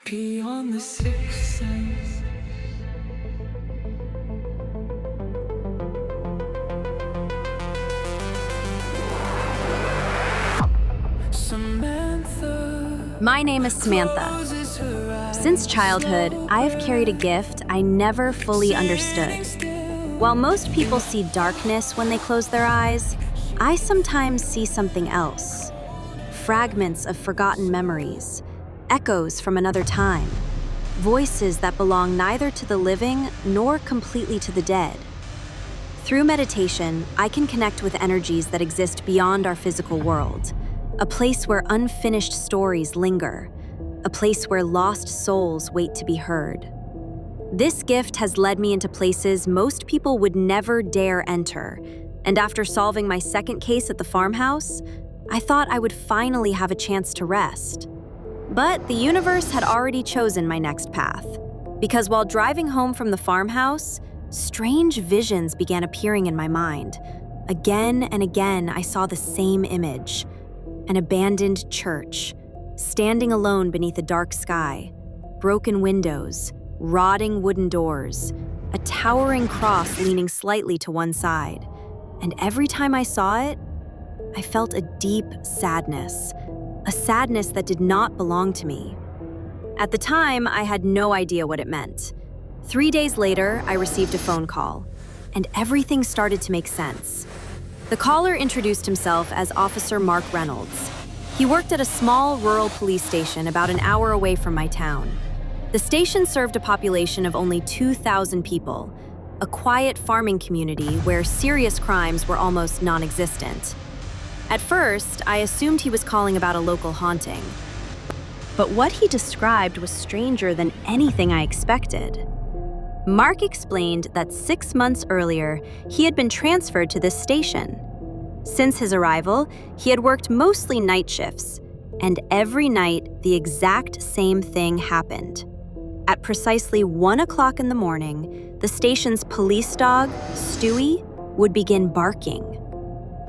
beyond the sixth sense. Samantha. My name is Samantha. Since childhood, I have carried a gift I never fully understood. While most people see darkness when they close their eyes, I sometimes see something else. Fragments of forgotten memories, echoes from another time, voices that belong neither to the living nor completely to the dead. Through meditation, I can connect with energies that exist beyond our physical world, a place where unfinished stories linger, a place where lost souls wait to be heard. This gift has led me into places most people would never dare enter, and after solving my second case at the farmhouse, I thought I would finally have a chance to rest. But the universe had already chosen my next path, because while driving home from the farmhouse, strange visions began appearing in my mind. Again and again, I saw the same image: an abandoned church, standing alone beneath a dark sky, broken windows, rotting wooden doors, a towering cross leaning slightly to one side. And every time I saw it, I felt a deep sadness, a sadness that did not belong to me. At the time, I had no idea what it meant. 3 days later, I received a phone call, and everything started to make sense. The caller introduced himself as Officer Mark Reynolds. He worked at a small rural police station about an hour away from my town. The station served a population of only 2,000 people, a quiet farming community where serious crimes were almost non-existent. At first, I assumed he was calling about a local haunting. But what he described was stranger than anything I expected. Mark explained that 6 months earlier, he had been transferred to this station. Since his arrival, he had worked mostly night shifts, and every night, the exact same thing happened. At precisely 1 o'clock in the morning, the station's police dog, Stewie, would begin barking.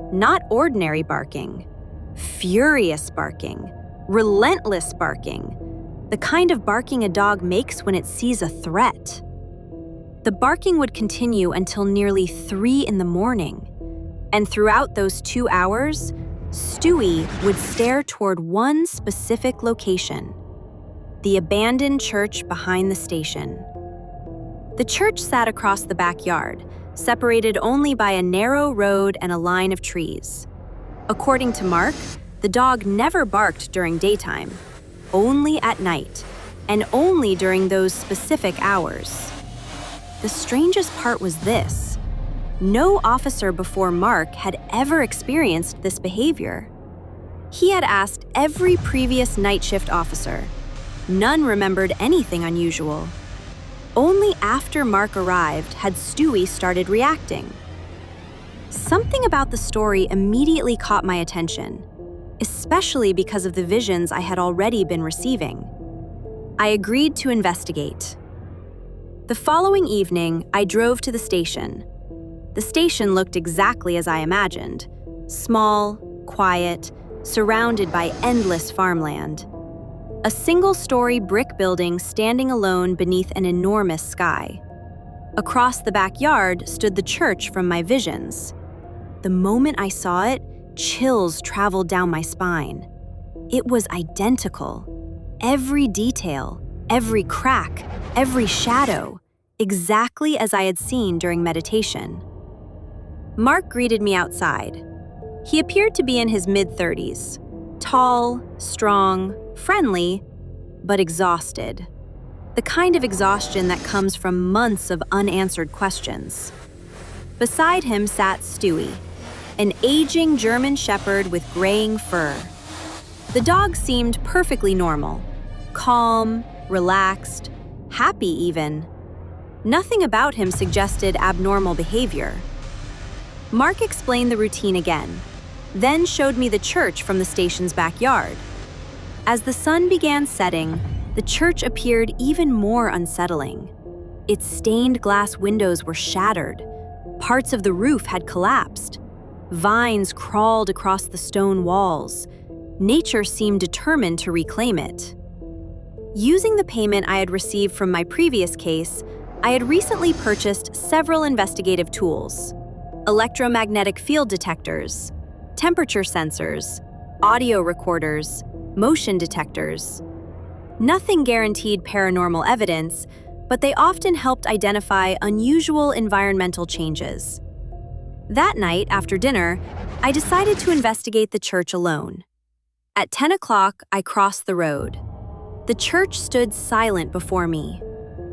Not ordinary barking, furious barking, relentless barking, the kind of barking a dog makes when it sees a threat. The barking would continue until nearly 3 in the morning, and throughout those 2 hours, Stewie would stare toward one specific location: the abandoned church behind the station. The church sat across the backyard, separated only by a narrow road and a line of trees. According to Mark, the dog never barked during daytime, only at night, and only during those specific hours. The strangest part was this: no officer before Mark had ever experienced this behavior. He had asked every previous night shift officer. None remembered anything unusual. Only after Mark arrived had Stewie started reacting. Something about the story immediately caught my attention, especially because of the visions I had already been receiving. I agreed to investigate. The following evening, I drove to the station. The station looked exactly as I imagined: small, quiet, surrounded by endless farmland. A single-story brick building standing alone beneath an enormous sky. Across the backyard stood the church from my visions. The moment I saw it, chills traveled down my spine. It was identical. Every detail, every crack, every shadow, exactly as I had seen during meditation. Mark greeted me outside. He appeared to be in his mid-30s, tall, strong, friendly, but exhausted. The kind of exhaustion that comes from months of unanswered questions. Beside him sat Stewie, an aging German shepherd with graying fur. The dog seemed perfectly normal, calm, relaxed, happy even. Nothing about him suggested abnormal behavior. Mark explained the routine again, then showed me the church from the station's backyard. As the sun began setting, the church appeared even more unsettling. Its stained glass windows were shattered. Parts of the roof had collapsed. Vines crawled across the stone walls. Nature seemed determined to reclaim it. Using the payment I had received from my previous case, I had recently purchased several investigative tools: electromagnetic field detectors, temperature sensors, audio recorders, motion detectors. Nothing guaranteed paranormal evidence, but they often helped identify unusual environmental changes. That night, after dinner, I decided to investigate the church alone. At 10 o'clock, I crossed the road. The church stood silent before me.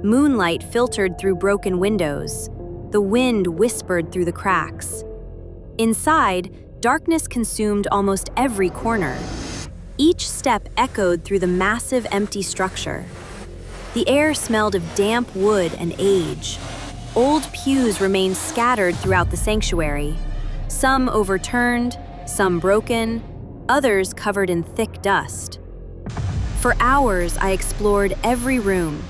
Moonlight filtered through broken windows. The wind whispered through the cracks. Inside, darkness consumed almost every corner. Each step echoed through the massive empty structure. The air smelled of damp wood and age. Old pews remained scattered throughout the sanctuary, some overturned, some broken, others covered in thick dust. For hours, I explored every room: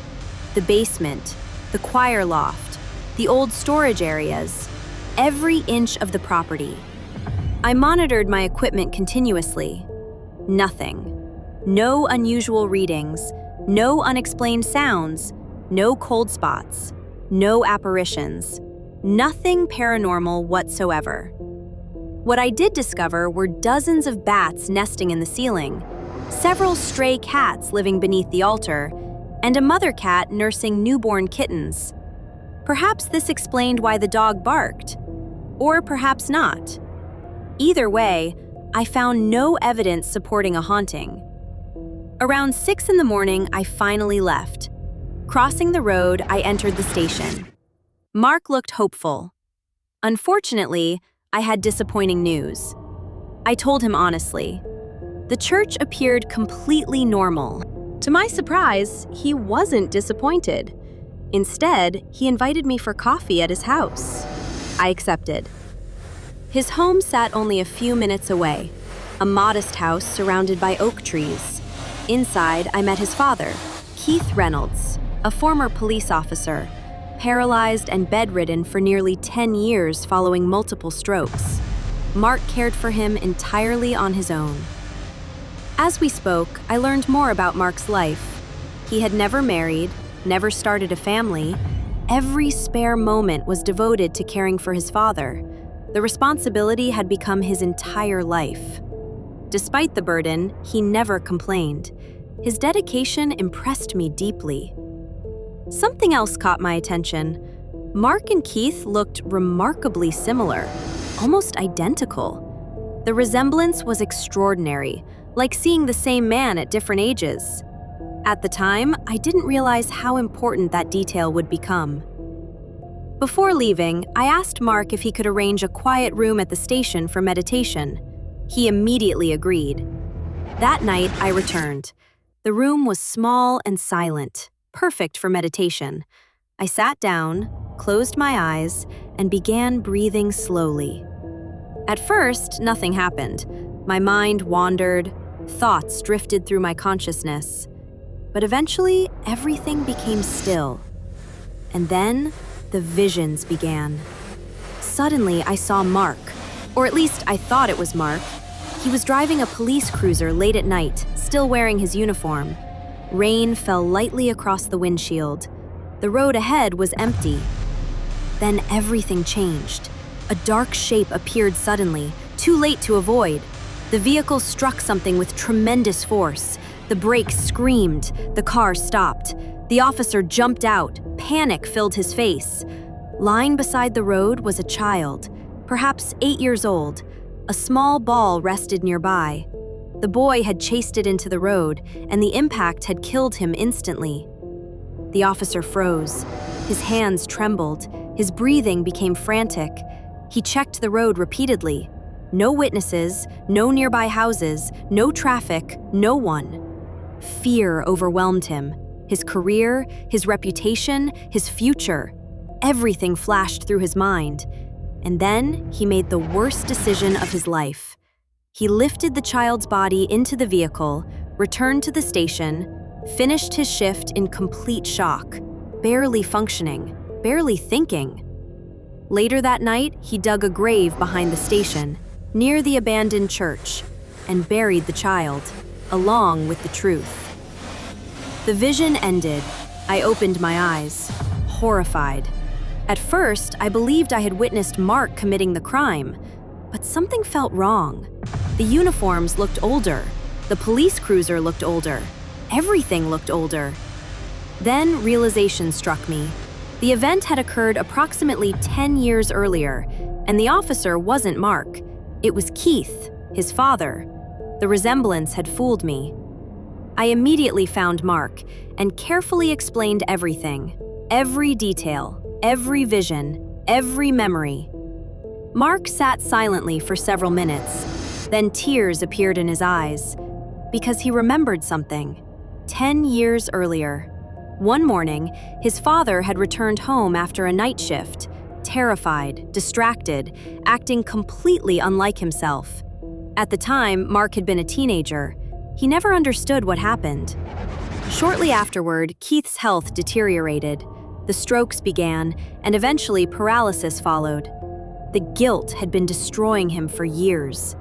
the basement, the choir loft, the old storage areas, every inch of the property. I monitored my equipment continuously. Nothing. No unusual readings, no unexplained sounds, no cold spots, no apparitions, nothing paranormal whatsoever. What I did discover were dozens of bats nesting in the ceiling, several stray cats living beneath the altar, and a mother cat nursing newborn kittens. Perhaps this explained why the dog barked, or perhaps not. Either way, I found no evidence supporting a haunting. Around 6 in the morning, I finally left. Crossing the road, I entered the station. Mark looked hopeful. Unfortunately, I had disappointing news. I told him honestly. The church appeared completely normal. To my surprise, he wasn't disappointed. Instead, he invited me for coffee at his house. I accepted. His home sat only a few minutes away, a modest house surrounded by oak trees. Inside, I met his father, Keith Reynolds, a former police officer, paralyzed and bedridden for nearly 10 years following multiple strokes. Mark cared for him entirely on his own. As we spoke, I learned more about Mark's life. He had never married, never started a family. Every spare moment was devoted to caring for his father. The responsibility had become his entire life. Despite the burden, he never complained. His dedication impressed me deeply. Something else caught my attention. Mark and Keith looked remarkably similar, almost identical. The resemblance was extraordinary, like seeing the same man at different ages. At the time, I didn't realize how important that detail would become. Before leaving, I asked Mark if he could arrange a quiet room at the station for meditation. He immediately agreed. That night, I returned. The room was small and silent, perfect for meditation. I sat down, closed my eyes, and began breathing slowly. At first, nothing happened. My mind wandered, thoughts drifted through my consciousness. But eventually, everything became still. And then, the visions began. Suddenly, I saw Mark, or at least I thought it was Mark. He was driving a police cruiser late at night, still wearing his uniform. Rain fell lightly across the windshield. The road ahead was empty. Then everything changed. A dark shape appeared suddenly, too late to avoid. The vehicle struck something with tremendous force. The brakes screamed. The car stopped. The officer jumped out. Panic filled his face. Lying beside the road was a child, perhaps 8 years old. A small ball rested nearby. The boy had chased it into the road, and the impact had killed him instantly. The officer froze. His hands trembled. His breathing became frantic. He checked the road repeatedly. No witnesses, no nearby houses, no traffic, no one. Fear overwhelmed him. His career, his reputation, his future. Everything flashed through his mind. And then he made the worst decision of his life. He lifted the child's body into the vehicle, returned to the station, finished his shift in complete shock, barely functioning, barely thinking. Later that night, he dug a grave behind the station, near the abandoned church, and buried the child, along with the truth. The vision ended. I opened my eyes, horrified. At first, I believed I had witnessed Mark committing the crime, but something felt wrong. The uniforms looked older. The police cruiser looked older. Everything looked older. Then realization struck me. The event had occurred approximately 10 years earlier, and the officer wasn't Mark. It was Keith, his father. The resemblance had fooled me. I immediately found Mark and carefully explained everything. Every detail, every vision, every memory. Mark sat silently for several minutes. Then tears appeared in his eyes, because he remembered something. 10 years earlier. One morning, his father had returned home after a night shift, terrified, distracted, acting completely unlike himself. At the time, Mark had been a teenager. He never understood what happened. Shortly afterward, Keith's health deteriorated. The strokes began, and eventually paralysis followed. The guilt had been destroying him for years.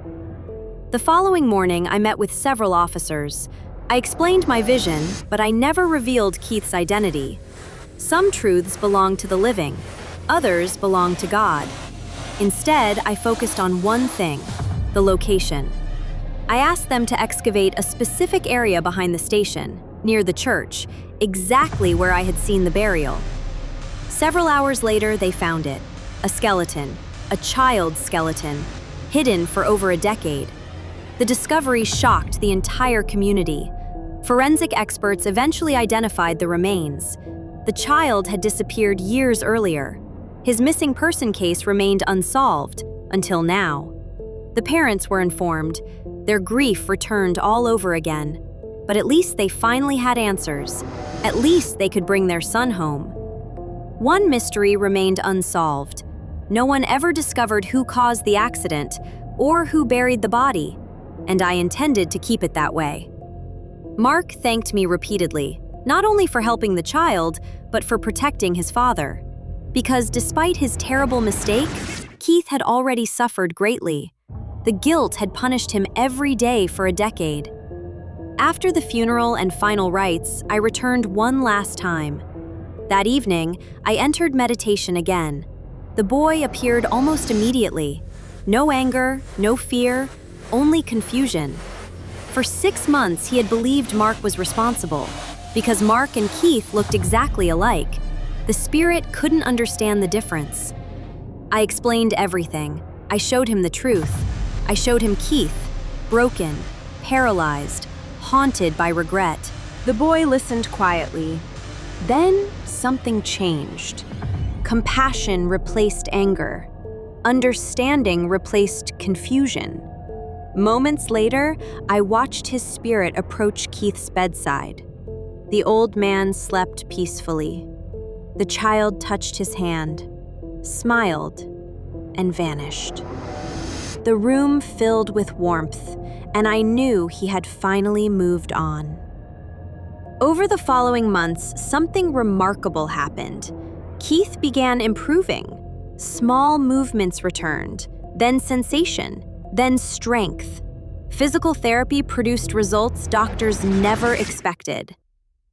The following morning, I met with several officers. I explained my vision, but I never revealed Keith's identity. Some truths belong to the living, others belong to God. Instead, I focused on one thing, the location. I asked them to excavate a specific area behind the station, near the church, exactly where I had seen the burial. Several hours later, they found it. A skeleton, a child's skeleton, hidden for over a decade. The discovery shocked the entire community. Forensic experts eventually identified the remains. The child had disappeared years earlier. His missing person case remained unsolved until now. The parents were informed. Their grief returned all over again. But at least they finally had answers. At least they could bring their son home. One mystery remained unsolved. No one ever discovered who caused the accident or who buried the body, and I intended to keep it that way. Mark thanked me repeatedly, not only for helping the child, but for protecting his father. Because despite his terrible mistake, Keith had already suffered greatly. The guilt had punished him every day for a decade. After the funeral and final rites, I returned one last time. That evening, I entered meditation again. The boy appeared almost immediately. No anger, no fear, only confusion. For 6 months, he had believed Mark was responsible, because Mark and Keith looked exactly alike. The spirit couldn't understand the difference. I explained everything. I showed him the truth. I showed him Keith, broken, paralyzed, haunted by regret. The boy listened quietly. Then something changed. Compassion replaced anger. Understanding replaced confusion. Moments later, I watched his spirit approach Keith's bedside. The old man slept peacefully. The child touched his hand, smiled, and vanished. The room filled with warmth, and I knew he had finally moved on. Over the following months, something remarkable happened. Keith began improving. Small movements returned, then sensation, then strength. Physical therapy produced results doctors never expected.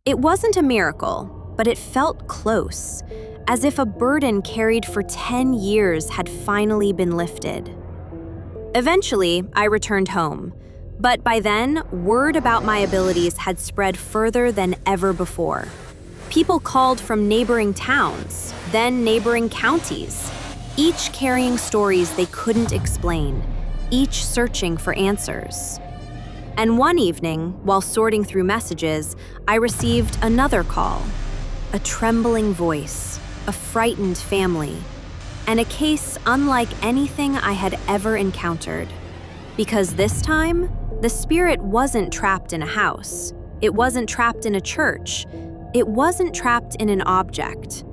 It wasn't a miracle, but it felt close, as if a burden carried for 10 years had finally been lifted. Eventually, I returned home, but by then, word about my abilities had spread further than ever before. People called from neighboring towns, then neighboring counties, each carrying stories they couldn't explain, each searching for answers. And one evening, while sorting through messages, I received another call. A trembling voice, a frightened family, and a case unlike anything I had ever encountered. Because this time, the spirit wasn't trapped in a house. It wasn't trapped in a church. It wasn't trapped in an object.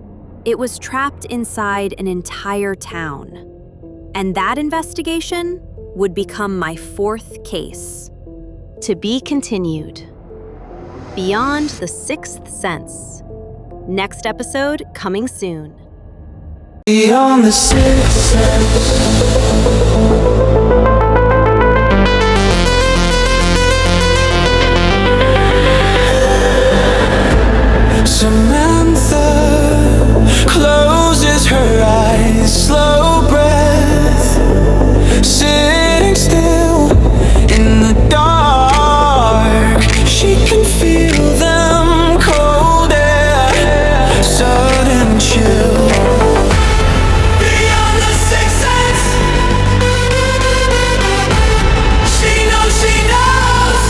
It was trapped inside an entire town. And that investigation would become my 4th case. To be continued. Beyond the 6th Sense. Next episode coming soon. Beyond the sixth sense. Samantha closes her eyes, slow breath, sitting still in the dark. She can feel them, cold air, sudden chill. Beyond the sixth sense, she knows, she knows.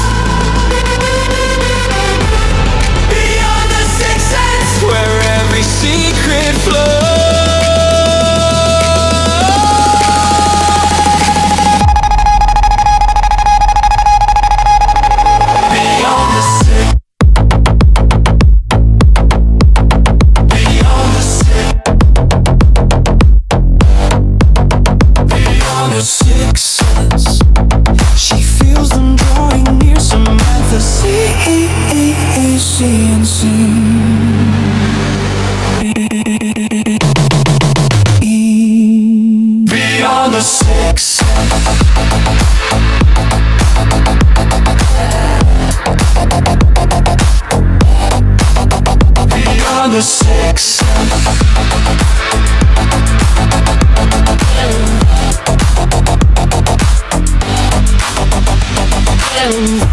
Beyond the sixth sense, where every secret flows. Beyond the sixth, beyond the sixth, beyond the sixth sense, she feels them drawing near. Samantha sees and beyond the six. Beyond the six. Beyond